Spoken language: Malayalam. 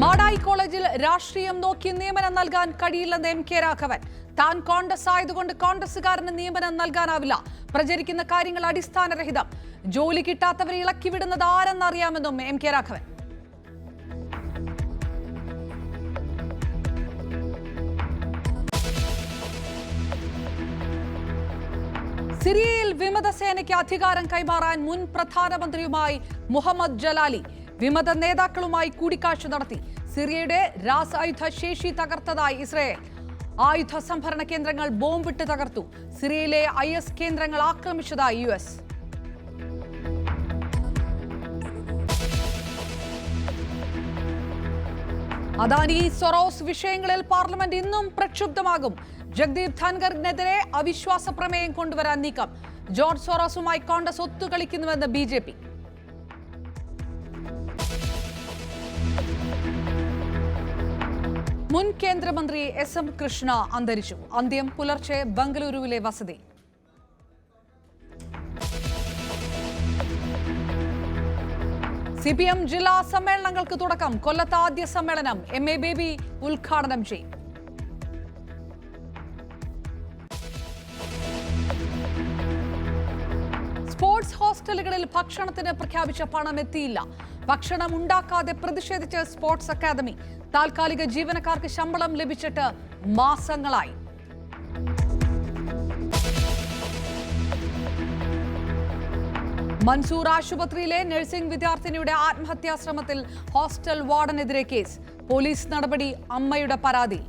മാടായി കോളേജിൽ രാഷ്ട്രീയം നോക്കി നിയമനം നൽകാൻ കഴിയില്ലെന്ന് എം കെ രാഘവൻ. താൻ കോൺഗ്രസ് ആയതുകൊണ്ട് കോൺഗ്രസുകാരന് നിയമനം നൽകാനാവില്ല. പ്രചരിക്കുന്ന കാര്യങ്ങൾ അടിസ്ഥാനരഹിതം. ജോലി കിട്ടാത്തവരെ ഇളക്കിവിടുന്നത് ആരെന്നറിയാമെന്നും എം കെ രാഘവൻ. സിറിയയിൽ വിമതസേനയ്ക്ക് അധികാരം കൈമാറാൻ മുൻ പ്രധാനമന്ത്രിയുമായി മുഹമ്മദ് ജലാലി വിമത നേതാക്കളുമായി കൂടിക്കാഴ്ച നടത്തി. സിറിയയുടെ രാസായുധ ശേഷി തകർത്തതായി ഇസ്രയേൽ. ആയുധ സംഭരണ കേന്ദ്രങ്ങൾ ബോംബിട്ട് തകർത്തു. സിറിയയിലെ IS കേന്ദ്രങ്ങൾ ആക്രമിച്ചതായി US. അദാനി സൊറോസ് വിഷയങ്ങളിൽ പാർലമെന്റ് ഇന്നും പ്രക്ഷുബ്ധമാകും. ജഗ്ദീപ് ധൻഖറിനെതിരെ അവിശ്വാസ പ്രമേയം കൊണ്ടുവരാൻ നീക്കം. ജോർജ് സൊറോസുമായി കോൺഗ്രസ് ഒത്തുകളിക്കുന്നുവെന്ന് BJP. മുൻ കേന്ദ്രമന്ത്രി SM കൃഷ്ണ അന്തരിച്ചു. അന്ത്യം പുലർച്ചെ ബംഗളൂരുവിലെ വസതി. CPM ജില്ലാ സമ്മേളനങ്ങൾക്ക് തുടക്കം. കൊല്ലത്ത് ആദ്യ സമ്മേളനം MA ബേബി ഉദ്ഘാടനം ചെയ്യും. സ്പോർട്സ് ഹോസ്റ്റലുകളിൽ ഭക്ഷണത്തിന് പ്രഖ്യാപിച്ച പണം എത്തിയില്ല. ഭക്ഷണം ഉണ്ടാക്കാതെ പ്രതിഷേധിച്ച് സ്പോർട്സ് അക്കാദമി. താൽക്കാലിക ജീവനക്കാർക്ക് ശമ്പളം ലഭിച്ചിട്ട് മാസങ്ങളായി. മൻസൂർ ആശുപത്രിയിലെ നഴ്സിംഗ് വിദ്യാർത്ഥിനിയുടെ ആത്മഹത്യാ ശ്രമത്തിൽ ഹോസ്റ്റൽ വാർഡനെതിരെ കേസ്. പോലീസ് നടപടി അമ്മയുടെ പരാതിയിൽ.